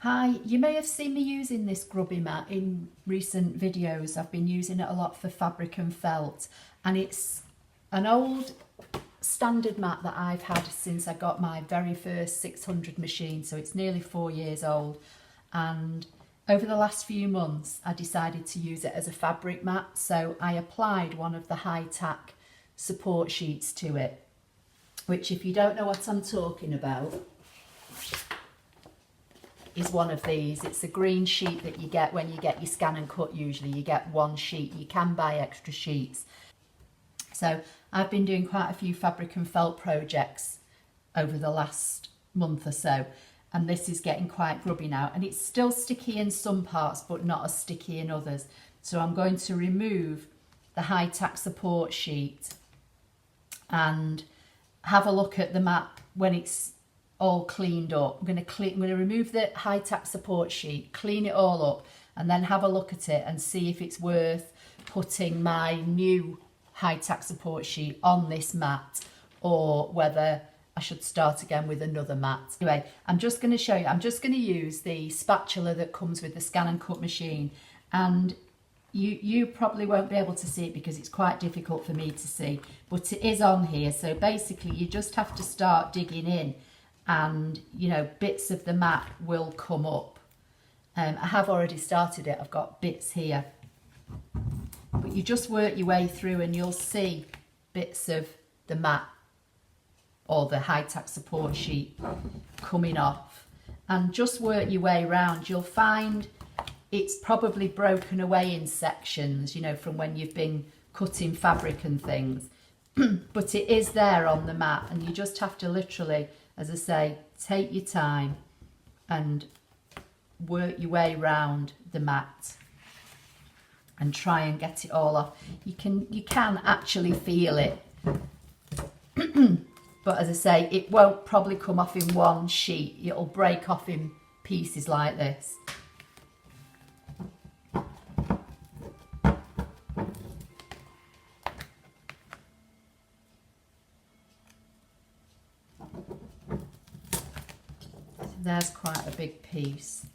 Hi, you may have seen me using this grubby mat in recent videos. I've been using it a lot for fabric and felt, and it's an old standard mat that I've had since I got my very first 600 machine, so it's nearly 4 years old. And over the last few months I decided to use it as a fabric mat, so I applied one of the High Tack support sheets to it, which, if you don't know what I'm talking about, is one of these. It's a green sheet that you get when you get your ScanNCut. Usually you get one sheet. You can buy extra sheets. So I've been doing quite a few fabric and felt projects over the last month or so, and this is getting quite grubby now, and it's still sticky in some parts but not as sticky in others. So I'm going to remove the High Tack support sheet and have a look at the mat when it's all cleaned up. I'm going to remove the High Tack support sheet, clean it all up, and then have a look at it and see if it's worth putting my new High Tack support sheet on this mat, or whether I should start again with another mat. Anyway, I'm just going to show you. I'm just going to use the spatula that comes with the ScanNCut machine, and you probably won't be able to see it because it's quite difficult for me to see, but it is on here. So basically you just have to start digging in, and bits of the mat will come up. I have already started it. I've got bits here, but you just work your way through and you'll see bits of the mat or the High Tack support sheet coming off, and just work your way around. You'll find it's probably broken away in sections, from when you've been cutting fabric and things, but it is there on the mat, and you just have to literally, as I say, take your time and work your way around the mat and try and get it all off. You can actually feel it, but as I say, it won't probably come off in one sheet. It'll break off in pieces like this. There's quite a big piece.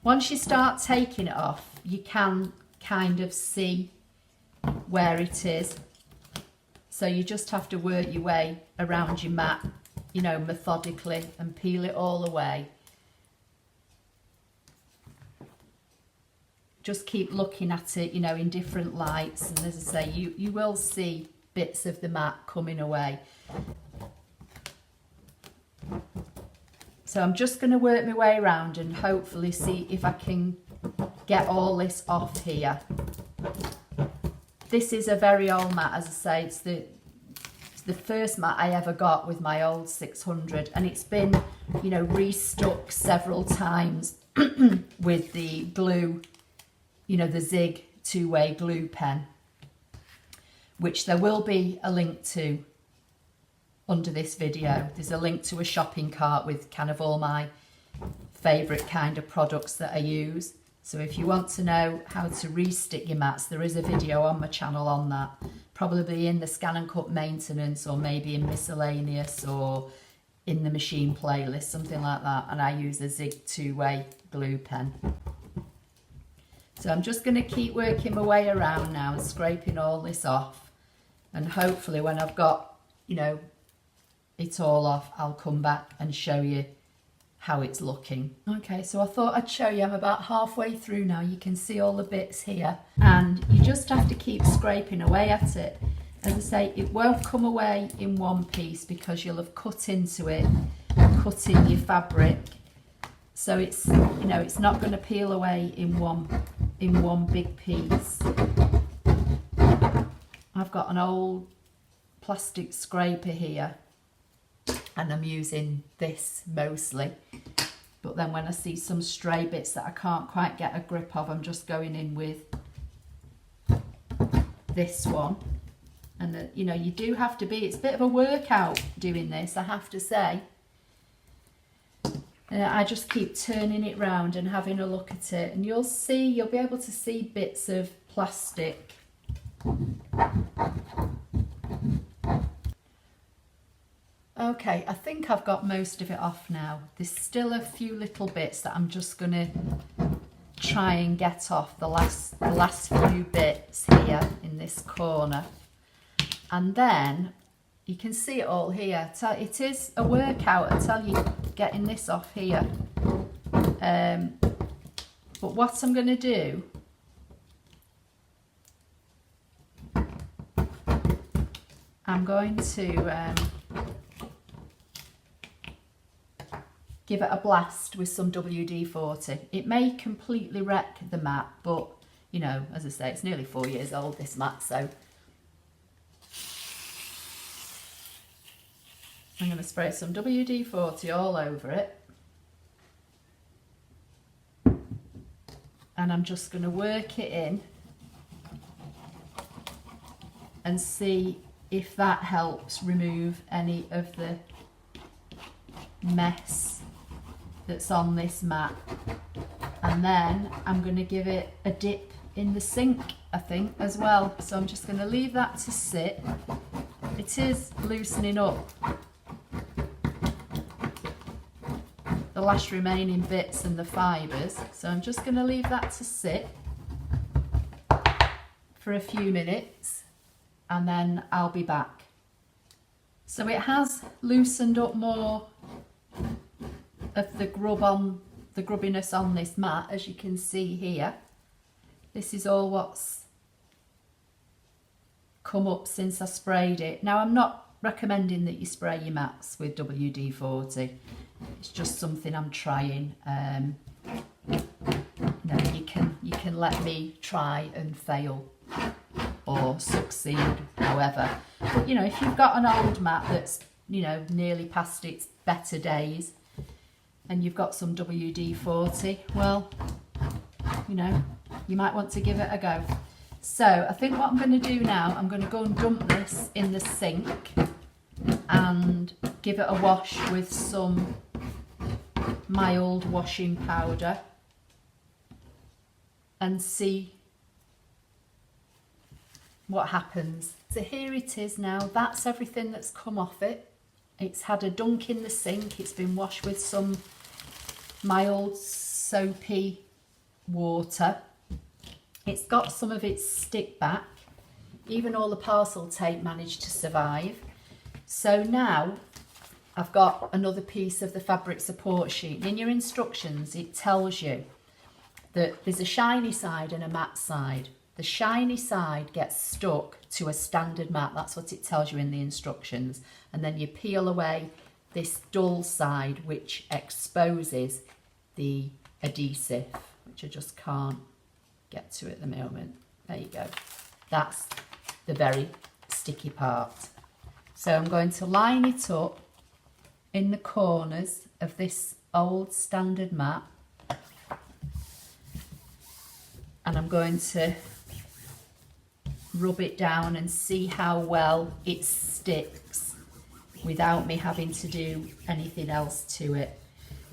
Once you start taking it off, you can kind of see where it is. So you just have to work your way around your mat, methodically, and peel it all away. Just keep looking at it, in different lights, and as I say, you will see bits of the mat coming away. So I'm just going to work my way around and hopefully see if I can get all this off here. This is a very old mat, as I say. It's the first mat I ever got with my old 600, and it's been, restuck several times with the glue, the Zig two-way glue pen, which there will be a link to under this video. There's a link to a shopping cart with kind of all my favourite kind of products that I use. So if you want to know how to re-stick your mats, there is a video on my channel on that, probably in the ScanNCut maintenance, or maybe in miscellaneous, or in the machine playlist, something like that. And I use a Zig two-way glue pen. So I'm just going to keep working my way around now and scraping all this off, and hopefully when I've got it's all off, I'll come back and show you how it's looking. Okay, so I thought I'd show you. I'm about halfway through now. You can see all the bits here, and you just have to keep scraping away at it. As I say, it won't come away in one piece because you'll have cut into it, cut in your fabric. So it's, it's not going to peel away in one big piece. I've got an old plastic scraper here, and I'm using this mostly, but then when I see some stray bits that I can't quite get a grip of, I'm just going in with this one. And you do have to be, it's a bit of a workout doing this, I have to say. I just keep turning it round and having a look at it, and you'll be able to see bits of plastic. Okay, I think I've got most of it off now. There's still a few little bits that I'm just going to try and get off, the last few bits here in this corner. And then you can see it all here. It is a workout, I tell you, getting this off here. But what I'm going to do, I'm going to give it a blast with some WD-40. It may completely wreck the mat, but you know, as I say, it's nearly 4 years old, this mat, so I'm going to spray some WD-40 all over it. And I'm just going to work it in and see if that helps remove any of the mess that's on this mat. And then I'm going to give it a dip in the sink, I think, as well. So I'm just going to leave that to sit. It is loosening up the last remaining bits and the fibres, so I'm just going to leave that to sit for a few minutes and then I'll be back. So it has loosened up more of the grubbiness on this mat, as you can see here. This is all what's come up since I sprayed it. Now, I'm not recommending that you spray your mats with WD-40. It's just something I'm trying. You can let me try and fail or succeed, however. But you know, if you've got an old mat that's, you know, nearly past its better days and you've got some WD-40, well, you know, you might want to give it a go. So I think what I'm going to do now, I'm going to go and dump this in the sink and give it a wash with some mild washing powder and see what happens. So here it is now. That's everything that's come off it. It's had a dunk in the sink. It's been washed with some mild soapy water. It's got some of its stick back. Even all the parcel tape managed to survive. So now I've got another piece of the fabric support sheet. And in your instructions, it tells you that there's a shiny side and a matte side. The shiny side gets stuck to a standard mat. That's what it tells you in the instructions. And then you peel away this dull side, which exposes the adhesive, which I just can't get to at the moment. There you go. That's the very sticky part. So I'm going to line it up in the corners of this old standard mat, and I'm going to rub it down and see how well it sticks without me having to do anything else to it.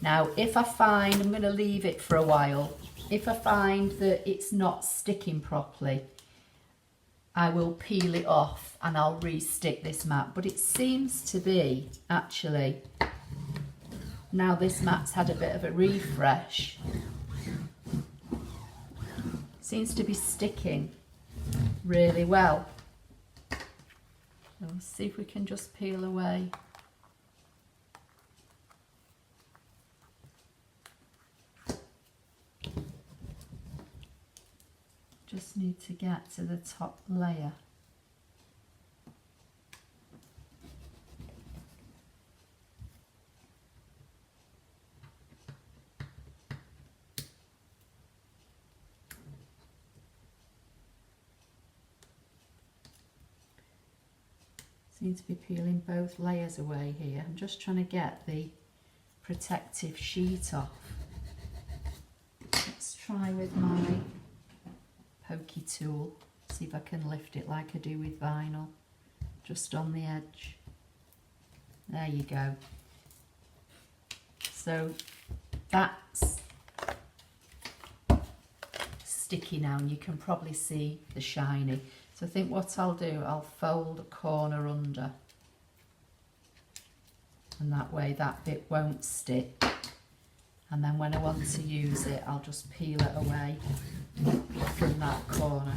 Now, if I find, I'm going to leave it for a while, if I find that it's not sticking properly, I will peel it off and I'll re-stick this mat. But it seems to be, actually, now this mat's had a bit of a refresh, seems to be sticking really well. Let's see if we can just peel away. Just need to get to the top layer. Seem to be peeling both layers away here. I'm just trying to get the protective sheet off. Let's try with my pokey tool, see if I can lift it like I do with vinyl, just on the edge. There you go. So that's sticky now, and you can probably see the shiny. So I think what I'll do, I'll fold a corner under and that way that bit won't stick. And then when I want to use it, I'll just peel it away from that corner.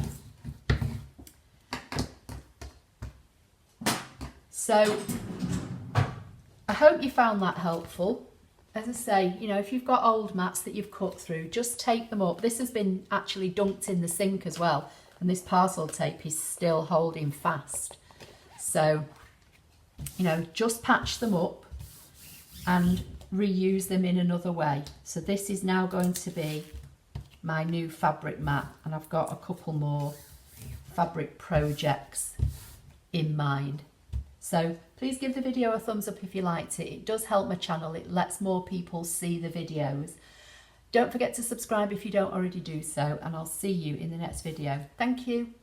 So I hope you found that helpful. As I say, you know, if you've got old mats that you've cut through, just take them up. This has been actually dunked in the sink as well, and this parcel tape is still holding fast. So, you know, just patch them up and reuse them in another way. So this is now going to be my new fabric mat, and I've got a couple more fabric projects in mind. So please give the video a thumbs up if you liked it. It does help my channel. It lets more people see the videos. Don't forget to subscribe if you don't already do so, and I'll see you in the next video. Thank you.